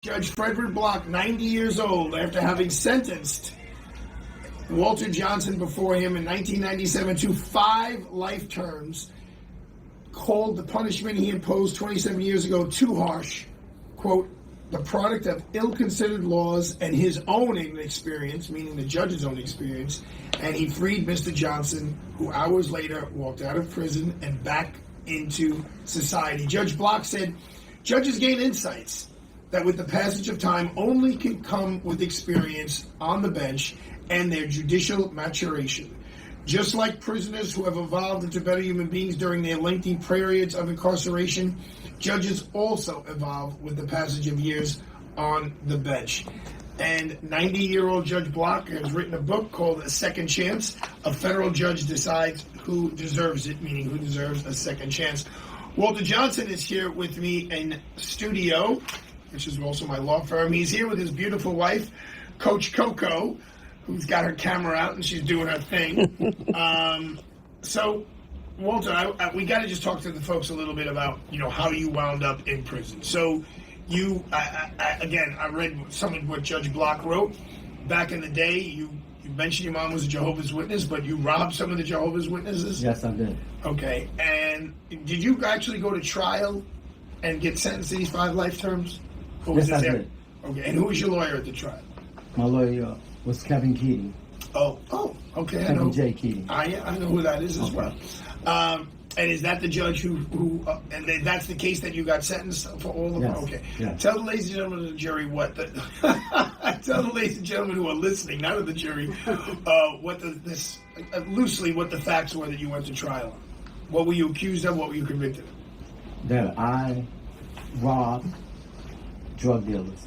Judge Frederick Block, 90 years old, after having sentenced Walter Johnson before him in 1997 to 5 life terms, called the punishment he imposed 27 years ago too harsh, quote, the product of ill-considered laws and his own inexperience, meaning the judge's own experience, and he freed Mr. Johnson, who hours later walked out of prison and back into society. Judge Block said, judges gain insights that with the passage of time only can come with experience on the bench and their judicial maturation. Just like prisoners who have evolved into better human beings during their lengthy periods of incarceration, judges also evolve with the passage of years on the bench. And 90-year-old Judge Block has written a book called A Second Chance. A federal judge decides who deserves it, meaning who deserves a second chance. Walter Johnson is here with me in studio, which is also my law firm. He's here with his beautiful wife, Coach Coco, who's got her camera out and she's doing her thing. So, Walter, we got to just talk to the folks a little bit about, how you wound up in prison. So, I read some of what Judge Block wrote. Back in the day, you mentioned your mom was a Jehovah's Witness, but you robbed some of the Jehovah's Witnesses? Yes, I did. Okay. And did you actually go to trial and get sentenced to these 5 life terms? Yes, I did. Okay. And who was your lawyer at the trial? My lawyer was Kevin Keating. Oh, okay. Kevin J. Keating. I know who that is as well. And is that the judge who and that's the case that you got sentenced for all of them? Yes. Okay. Yes. Tell the ladies and gentlemen of the jury tell the ladies and gentlemen who are listening, not of the jury, loosely what the facts were that you went to trial on. What were you accused of? What were you convicted of? That I robbed drug dealers.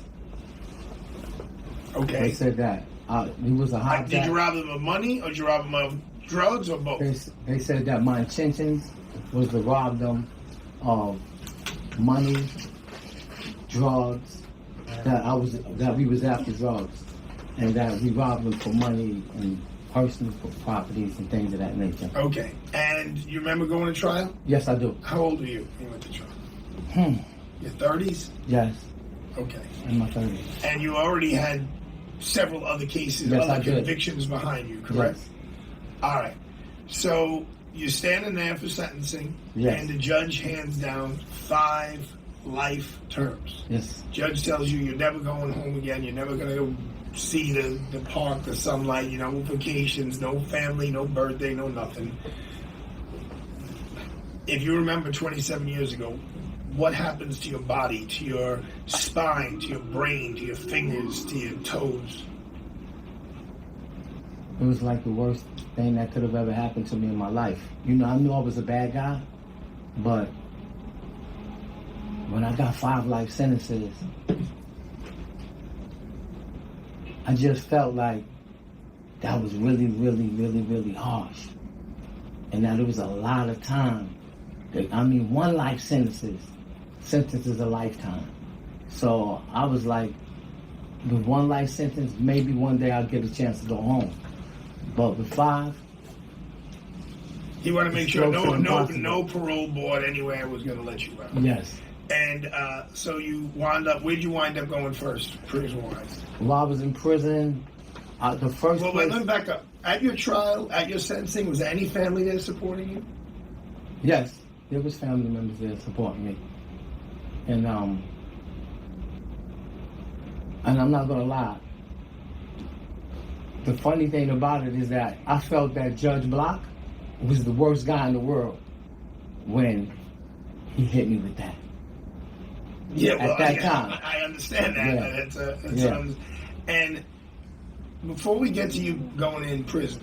Okay. They said that. He was a hot. Did you rob them of money or did you rob them of drugs or both? They said that my intentions was to rob them of money, drugs, that we was after drugs, and that we robbed them for money and personal properties and things of that nature. Okay. And you remember going to trial? Yes, I do. How old were you when you went to trial? Your 30s? Yes. Okay. In my 30s. And you already had several other cases, yes, other convictions behind you, correct? Yes. All right. So you're standing there for sentencing, yes, and the judge hands down 5 life terms. Yes. Judge tells you you're never going home again. You're never going to go see the park, the sunlight, vacations, no family, no birthday, no nothing. If you remember 27 years ago, what happens to your body, to your spine, to your brain, to your fingers, to your toes? It was like the worst thing that could have ever happened to me in my life. I knew I was a bad guy, but when I got 5 life sentences, I just felt like that was really, really, really, really harsh. And that it was a lot of time. 1 life sentence is a lifetime. So I was like, with 1 life sentence, maybe one day I'll get a chance to go home. But with 5, you want to make sure no parole board anywhere was going to let you out. Yes. And so you where'd you wind up going first, prison-wise? While I was in prison, the first Well, wait, let me back up. At your trial, at your sentencing, was there any family there supporting you? Yes, there was family members there supporting me. And I'm not going to lie. The funny thing about it is that I felt that Judge Block was the worst guy in the world when he hit me with that. Yeah, well, at that time. I understand that. Yeah. And before we get to you going in prison,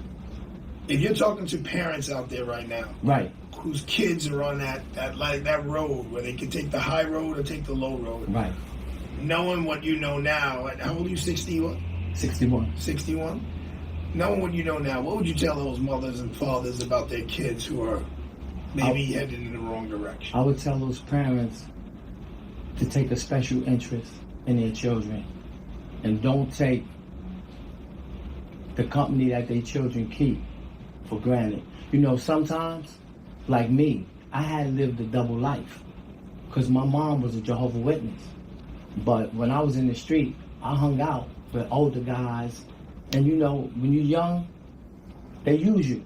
if you're talking to parents out there right now, right, whose kids are on that road where they can take the high road or take the low road, right, knowing what you know now, how old are you? 61. 61. Knowing what you know now, what would you tell those mothers and fathers about their kids who are maybe headed in the wrong direction? I would tell those parents to take a special interest in their children and don't take the company that their children keep for granted. Sometimes, like me, I had lived a double life because my mom was a Jehovah's Witness. But when I was in the street, I hung out with older guys, and you know, when you're young, they use you,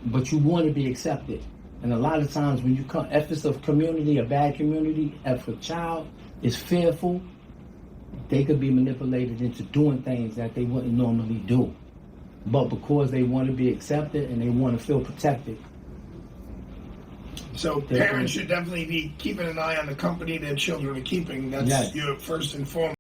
but you want to be accepted. And a lot of times when you come, if it's a community, a bad community, if a child is fearful, they could be manipulated into doing things that they wouldn't normally do. But because they want to be accepted and they want to feel protected. So parents should definitely be keeping an eye on the company their children are keeping. That's Yes. your first and foremost.